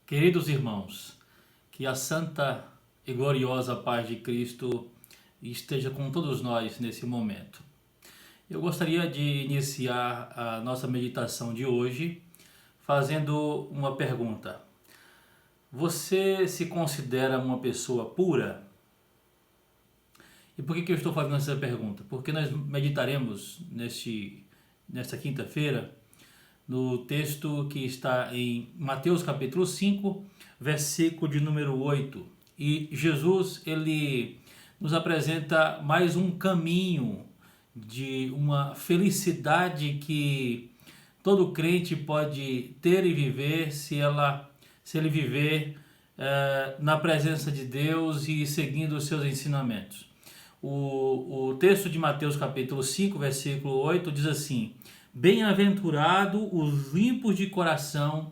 Queridos irmãos, que a santa e gloriosa paz de Cristo esteja com todos nós nesse momento. Eu gostaria de iniciar a nossa meditação de hoje fazendo uma pergunta. Você se considera uma pessoa pura? E por que eu estou fazendo essa pergunta? Porque nós meditaremos nesta quinta-feira no texto que está em Mateus capítulo 5, versículo de número 8. E Jesus, ele nos apresenta mais um caminho de uma felicidade que todo crente pode ter e viver se ele viver na presença de Deus e seguindo os seus ensinamentos. O texto de Mateus capítulo 5, versículo 8 diz assim: Bem-aventurado os limpos de coração,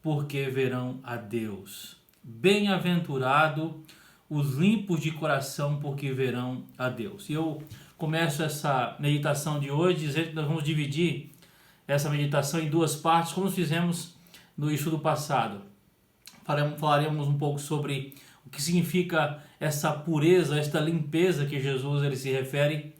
porque verão a Deus. Bem-aventurado os limpos de coração, porque verão a Deus. E eu começo essa meditação de hoje dizendo que nós vamos dividir essa meditação em duas partes, como fizemos no estudo passado. Falaremos um pouco sobre o que significa essa pureza, esta limpeza que Jesus ele se refere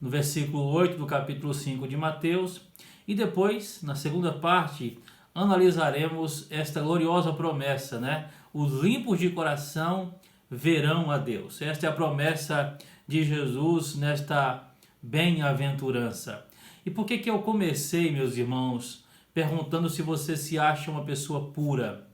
no versículo 8 do capítulo 5 de Mateus. E depois, na segunda parte, analisaremos esta gloriosa promessa, né? Os limpos de coração verão a Deus. Esta é a promessa de Jesus nesta bem-aventurança. E por que eu comecei, meus irmãos, perguntando se você se acha uma pessoa pura?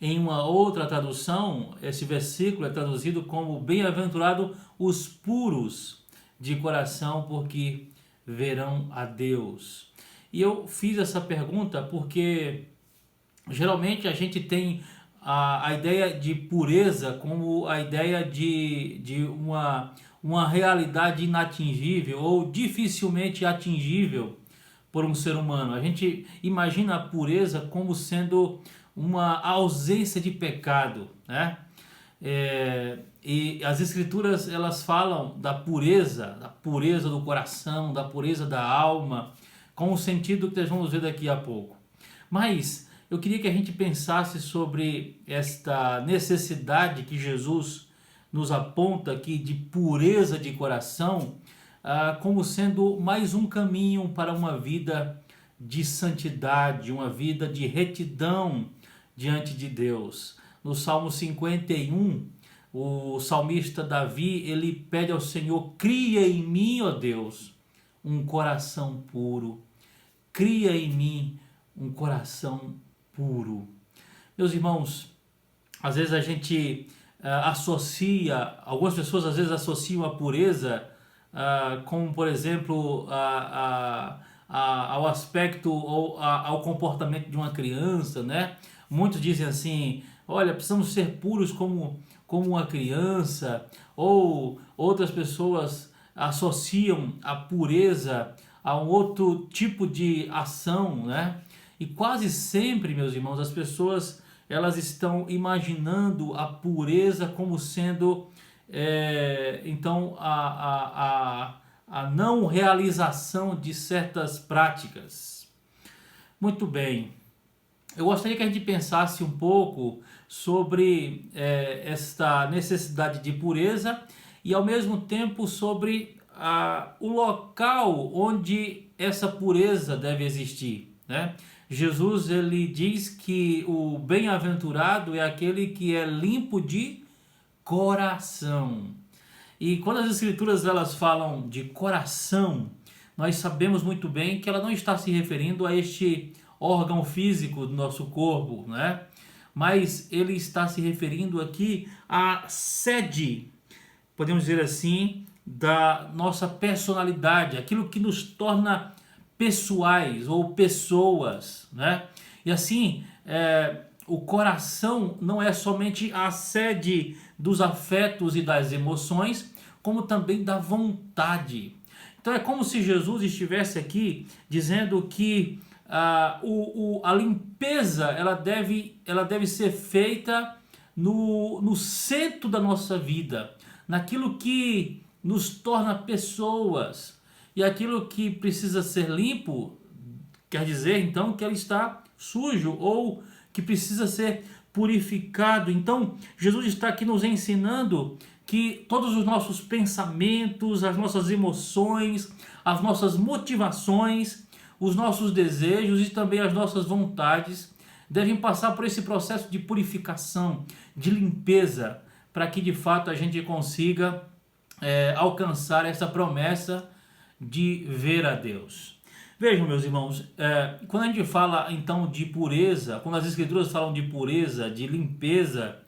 Em uma outra tradução, esse versículo é traduzido como bem-aventurado os puros de coração, porque verão a Deus. E eu fiz essa pergunta porque geralmente a gente tem a ideia de pureza como a ideia de uma realidade inatingível ou dificilmente atingível por um ser humano. A gente imagina a pureza como sendo uma ausência de pecado, né? E as escrituras elas falam da pureza do coração, da pureza da alma, com o sentido que nós vamos ver daqui a pouco. Mas eu queria que a gente pensasse sobre esta necessidade que Jesus nos aponta aqui de pureza de coração, como sendo mais um caminho para uma vida de santidade, uma vida de retidão diante de Deus. No Salmo 51, o salmista Davi, ele pede ao Senhor: cria em mim, ó Deus, um coração puro. Cria em mim um coração puro. Meus irmãos, às vezes a gente associa, algumas pessoas às vezes associam a pureza como, por exemplo, ao aspecto ou ao comportamento de uma criança, né? Muitos dizem assim: olha, precisamos ser puros como uma criança, ou outras pessoas associam a pureza a um outro tipo de ação, né? E quase sempre, meus irmãos, as pessoas elas estão imaginando a pureza como sendo então a não realização de certas práticas. Muito bem. Eu gostaria que a gente pensasse um pouco sobre esta necessidade de pureza e ao mesmo tempo sobre o local onde essa pureza deve existir, né? Jesus ele diz que o bem-aventurado é aquele que é limpo de coração. E quando as escrituras elas falam de coração, nós sabemos muito bem que ela não está se referindo a este órgão físico do nosso corpo, né? Mas ele está se referindo aqui à sede, podemos dizer assim, da nossa personalidade, aquilo que nos torna pessoais ou pessoas, né? E assim, o coração não é somente a sede dos afetos e das emoções, como também da vontade. Então é como se Jesus estivesse aqui dizendo que a limpeza ela deve ser feita no centro da nossa vida, naquilo que nos torna pessoas. E aquilo que precisa ser limpo, quer dizer então que ele está sujo ou que precisa ser purificado. Então, Jesus está aqui nos ensinando que todos os nossos pensamentos, as nossas emoções, as nossas motivações, os nossos desejos e também as nossas vontades devem passar por esse processo de purificação, de limpeza, para que de fato a gente consiga alcançar essa promessa de ver a Deus. Vejam, meus irmãos, quando a gente fala então de pureza, quando as escrituras falam de pureza, de limpeza,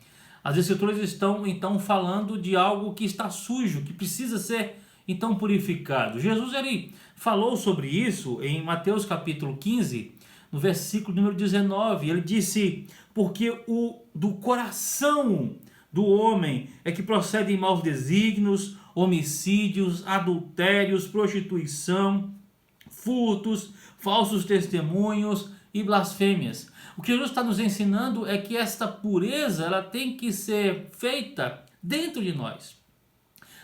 as escrituras estão então falando de algo que está sujo, que precisa ser então purificado. Jesus ele falou sobre isso em Mateus capítulo 15, no versículo número 19. Ele disse: porque do coração do homem é que procedem maus desígnios, homicídios, adultérios, prostituição, furtos, falsos testemunhos e blasfêmias. O que Jesus está nos ensinando é que esta pureza ela tem que ser feita dentro de nós,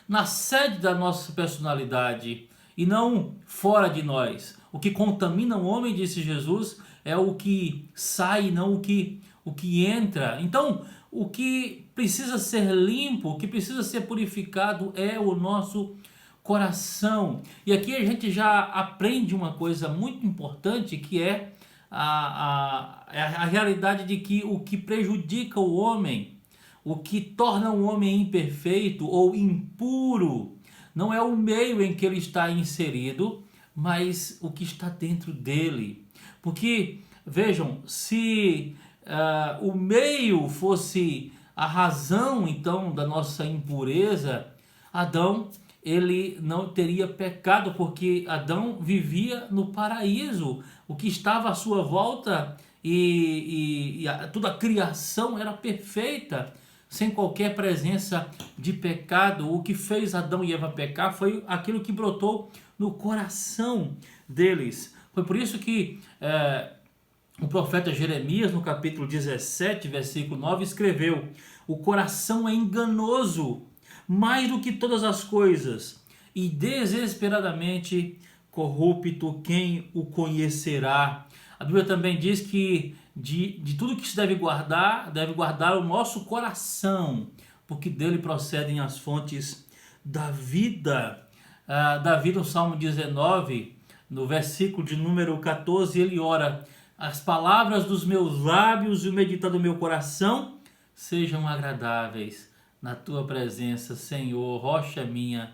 na sede da nossa personalidade e não fora de nós. O que contamina o homem, disse Jesus, é o que sai, não o que entra. Então, o que precisa ser limpo, o que precisa ser purificado é o nosso coração. E aqui a gente já aprende uma coisa muito importante, que é a realidade de que o que prejudica o homem, o que torna o homem imperfeito ou impuro, não é o meio em que ele está inserido, mas o que está dentro dele. Porque, vejam, se o meio fosse a razão então da nossa impureza, Adão ele não teria pecado, porque Adão vivia no paraíso. O que estava à sua volta e toda a criação era perfeita, sem qualquer presença de pecado. O que fez Adão e Eva pecar foi aquilo que brotou no coração deles. Foi por isso que o profeta Jeremias, no capítulo 17, versículo 9, escreveu: o coração é enganoso mais do que todas as coisas, e desesperadamente corrupto, quem o conhecerá? A Bíblia também diz que de tudo que se deve guardar o nosso coração, porque dele procedem as fontes da vida. Davi, no Salmo 19, no versículo de número 14, ele ora: as palavras dos meus lábios e o meditar do meu coração sejam agradáveis na tua presença, Senhor, rocha minha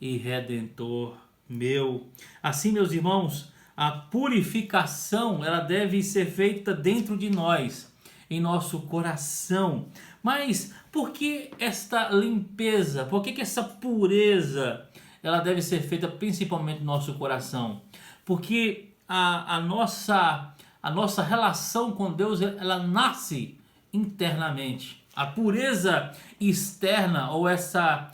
e redentor meu. Assim, meus irmãos, a purificação ela deve ser feita dentro de nós, em nosso coração. Mas por que esta limpeza? Por que essa pureza ela deve ser feita principalmente no nosso coração? Porque a nossa relação com Deus ela nasce internamente. A pureza externa ou essa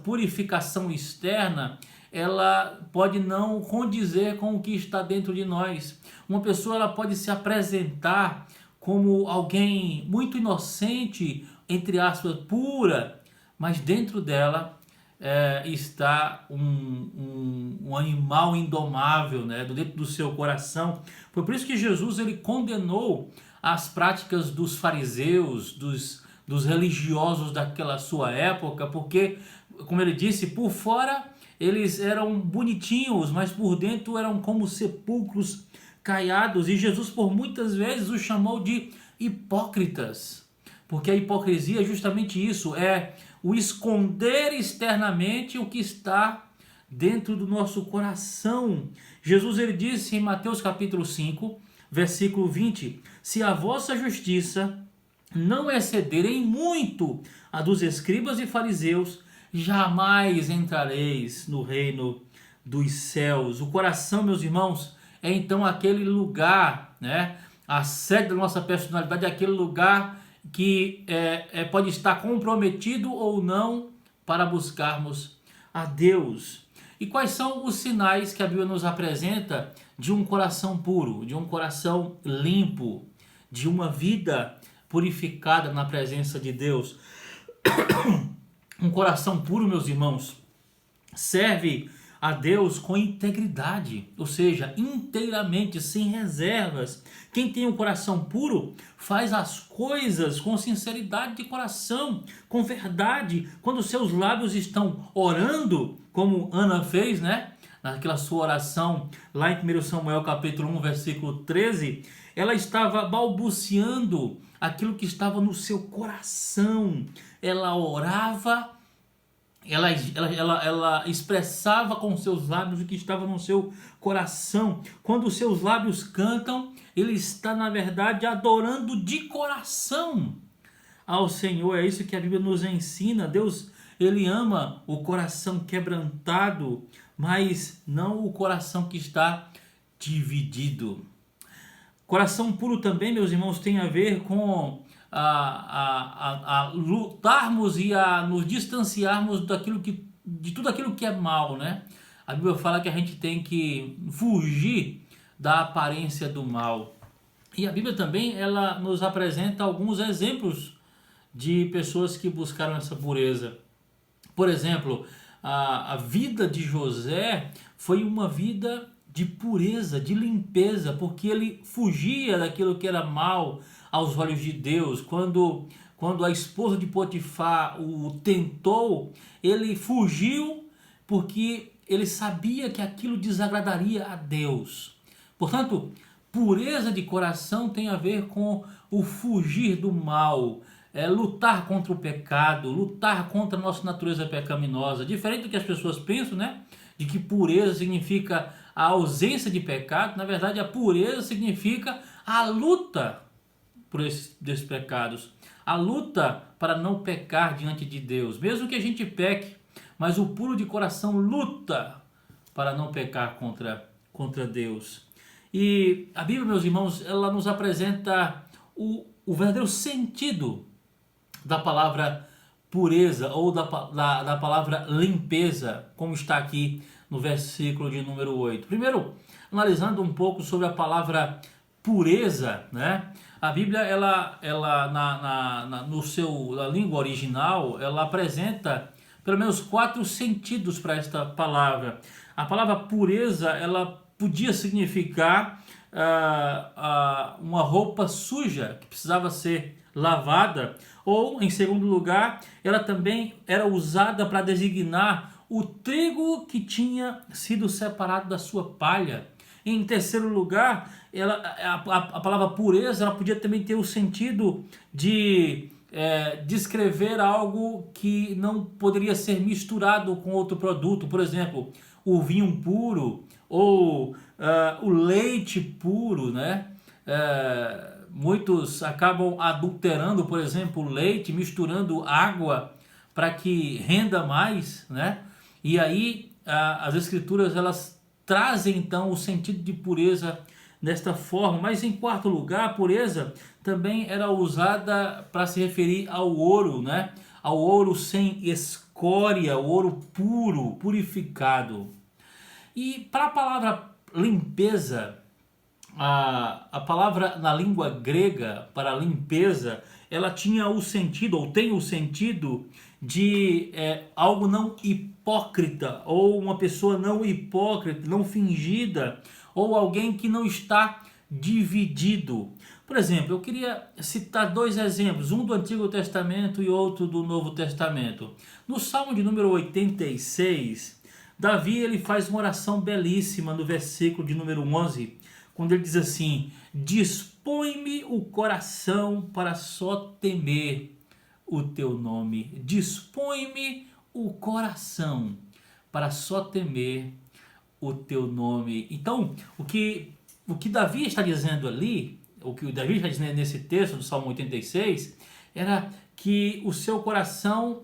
purificação externa, ela pode não condizer com o que está dentro de nós. Uma pessoa ela pode se apresentar como alguém muito inocente, entre aspas, pura, mas dentro dela está um animal indomável, né, dentro do seu coração. Foi por isso que Jesus ele condenou as práticas dos fariseus, dos religiosos daquela sua época, porque, como ele disse, por fora eles eram bonitinhos, mas por dentro eram como sepulcros caiados, e Jesus por muitas vezes os chamou de hipócritas, porque a hipocrisia é justamente isso, é o esconder externamente o que está dentro do nosso coração. Jesus ele disse em Mateus capítulo 5, versículo 20, se a vossa justiça não exceder em muito a dos escribas e fariseus, jamais entrareis no reino dos céus. O coração, meus irmãos, é então aquele lugar, né? A sede da nossa personalidade é aquele lugar que pode estar comprometido ou não para buscarmos a Deus. E quais são os sinais que a Bíblia nos apresenta de um coração puro, de um coração limpo, de uma vida purificada na presença de Deus? Um coração puro, meus irmãos, serve a Deus com integridade, ou seja, inteiramente, sem reservas. Quem tem um coração puro faz as coisas com sinceridade de coração, com verdade. Quando seus lábios estão orando, como Ana fez, né? Naquela sua oração lá em 1 Samuel capítulo 1, versículo 13, ela estava balbuciando aquilo que estava no seu coração. Ela orava, ela expressava com seus lábios o que estava no seu coração. Quando os seus lábios cantam, ele está, na verdade, adorando de coração ao Senhor. É isso que a Bíblia nos ensina. Deus, ele ama o coração quebrantado, mas não o coração que está dividido. Coração puro também, meus irmãos, tem a ver com a lutarmos e a nos distanciarmos de tudo aquilo que é mal, né? A Bíblia fala que a gente tem que fugir da aparência do mal. E a Bíblia também, ela nos apresenta alguns exemplos de pessoas que buscaram essa pureza. Por exemplo, a vida de José foi uma vida de pureza, de limpeza, porque ele fugia daquilo que era mal aos olhos de Deus. Quando a esposa de Potifar o tentou, ele fugiu porque ele sabia que aquilo desagradaria a Deus. Portanto, pureza de coração tem a ver com o fugir do mal, lutar contra o pecado, lutar contra a nossa natureza pecaminosa. Diferente do que as pessoas pensam, né? De que pureza significa a ausência de pecado. Na verdade, a pureza significa a luta por desses pecados. A luta para não pecar diante de Deus. Mesmo que a gente peque, mas o puro de coração luta para não pecar contra Deus. E a Bíblia, meus irmãos, ela nos apresenta o verdadeiro sentido da palavra pureza ou da palavra limpeza, como está aqui no versículo de número 8. Primeiro, analisando um pouco sobre a palavra pureza, né? A Bíblia, na língua original, ela apresenta pelo menos 4 sentidos para esta palavra. A palavra pureza, ela podia significar uma roupa suja que precisava ser lavada, ou, em segundo lugar, ela também era usada para designar o trigo que tinha sido separado da sua palha. Em terceiro lugar, a palavra pureza, ela podia também ter o sentido de descrever algo que não poderia ser misturado com outro produto. Por exemplo, o vinho puro ou o leite puro, né? Muitos acabam adulterando, por exemplo, o leite, misturando água para que renda mais, né? E aí as escrituras, elas trazem então o sentido de pureza desta forma. Mas em quarto lugar, a pureza também era usada para se referir ao ouro, né? Ao ouro sem escória, o ouro puro, purificado. E para a palavra limpeza, a palavra na língua grega para limpeza, ela tinha o sentido, ou tem o sentido de algo não hipócrita, ou uma pessoa não hipócrita, não fingida, ou alguém que não está dividido. Por exemplo, eu queria citar 2 exemplos, um do Antigo Testamento e outro do Novo Testamento. No Salmo de número 86, Davi, ele faz uma oração belíssima no versículo de número 11, quando ele diz assim: dispõe-me o coração para só temer o teu nome. Dispõe-me o coração para só temer o teu nome. Então, o que Davi está dizendo ali, o que o Davi está dizendo nesse texto do Salmo 86, era que o seu coração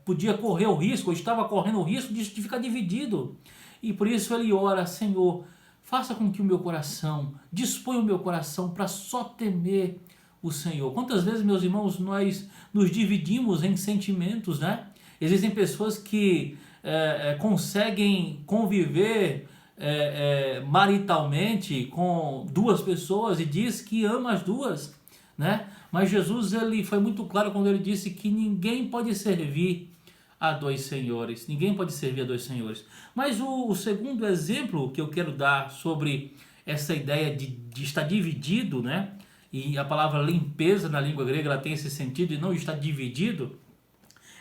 podia correr o risco, ou estava correndo o risco de ficar dividido. E por isso ele ora: Senhor, faça com que o meu coração, disponha o meu coração para só temer o Senhor. Quantas vezes, meus irmãos, nós nos dividimos em sentimentos, né? Existem pessoas que conseguem conviver maritalmente com 2 pessoas e diz que ama as 2, né? Mas Jesus, ele foi muito claro quando ele disse que ninguém pode servir a dois senhores. Ninguém pode servir a dois senhores. Mas o segundo exemplo que eu quero dar sobre essa ideia de estar dividido, né? E a palavra limpeza na língua grega ela tem esse sentido de não estar dividido,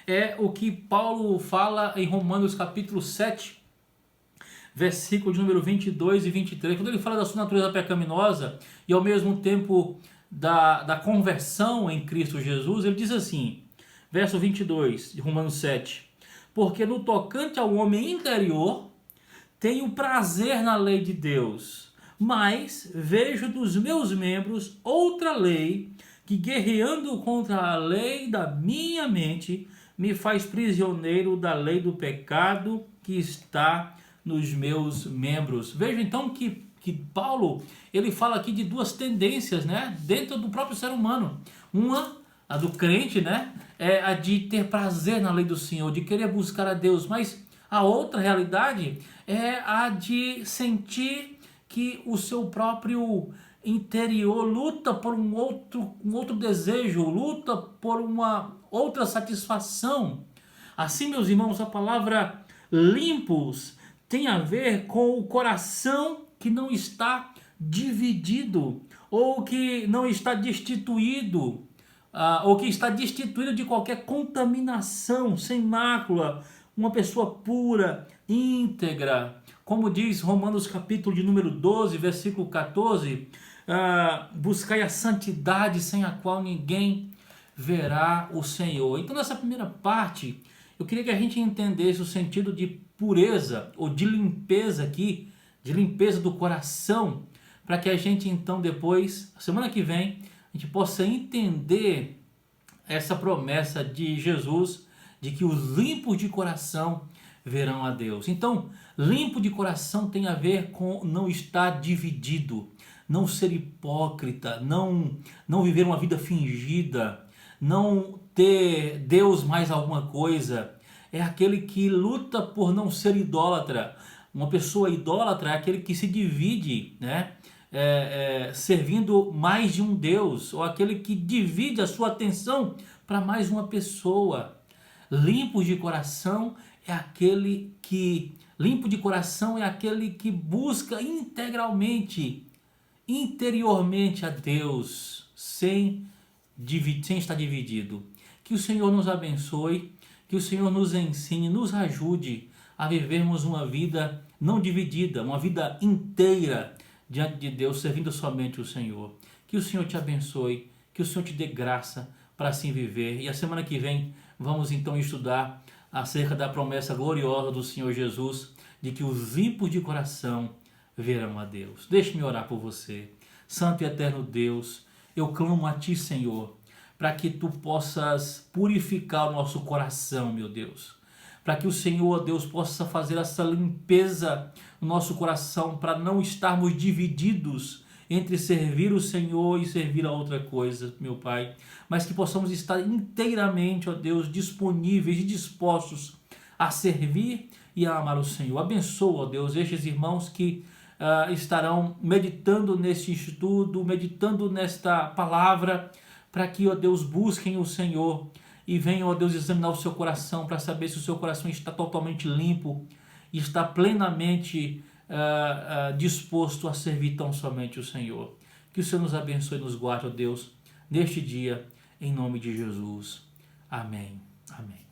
é o que Paulo fala em Romanos capítulo 7, versículo de número 22 e 23, quando ele fala da sua natureza pecaminosa e ao mesmo tempo da conversão em Cristo Jesus, ele diz assim, verso 22 de Romanos 7, porque no tocante ao homem interior, tenho prazer na lei de Deus, mas vejo dos meus membros outra lei que, guerreando contra a lei da minha mente, me faz prisioneiro da lei do pecado que está nos meus membros. Veja então que Paulo ele fala aqui de duas tendências, né, dentro do próprio ser humano. Uma, a do crente, né, é a de ter prazer na lei do Senhor, de querer buscar a Deus, mas a outra realidade é a de sentir que o seu próprio interior luta por um outro desejo, luta por uma outra satisfação. Assim, meus irmãos, a palavra limpos tem a ver com o coração que não está dividido, ou que não está destituído, ou que está destituído de qualquer contaminação, sem mácula, uma pessoa pura, íntegra. Como diz Romanos capítulo de número 12, versículo 14, buscai a santidade sem a qual ninguém verá o Senhor. Então nessa primeira parte, eu queria que a gente entendesse o sentido de pureza ou de limpeza aqui, de limpeza do coração, para que a gente então depois, semana que vem, a gente possa entender essa promessa de Jesus, de que os limpos de coração verão a Deus. Então, limpo de coração tem a ver com não estar dividido, não ser hipócrita, não viver uma vida fingida, não ter Deus mais alguma coisa. É aquele que luta por não ser idólatra. Uma pessoa idólatra é aquele que se divide, né? Servindo mais de um Deus, ou aquele que divide a sua atenção para mais uma pessoa. Limpo de coração é aquele que busca integralmente, interiormente a Deus, sem estar dividido. Que o Senhor nos abençoe, que o Senhor nos ensine, nos ajude a vivermos uma vida não dividida, uma vida inteira diante de Deus, servindo somente o Senhor. Que o Senhor te abençoe, que o Senhor te dê graça para assim viver. E a semana que vem vamos então estudar acerca da promessa gloriosa do Senhor Jesus, de que os limpos de coração verão a Deus. Deixe-me orar por você. Santo e eterno Deus, eu clamo a Ti, Senhor, para que Tu possas purificar o nosso coração, meu Deus. Para que o Senhor, Deus, possa fazer essa limpeza no nosso coração, para não estarmos divididos entre servir o Senhor e servir a outra coisa, meu Pai. Mas que possamos estar inteiramente, ó Deus, disponíveis e dispostos a servir e a amar o Senhor. Abençoa, ó Deus, estes irmãos que estarão meditando neste estudo, meditando nesta palavra, para que, ó Deus, busquem o Senhor e venham, ó Deus, examinar o seu coração para saber se o seu coração está totalmente limpo e está plenamente disposto a servir tão somente o Senhor. Que o Senhor nos abençoe e nos guarde, ó Deus, neste dia, em nome de Jesus. Amém. Amém.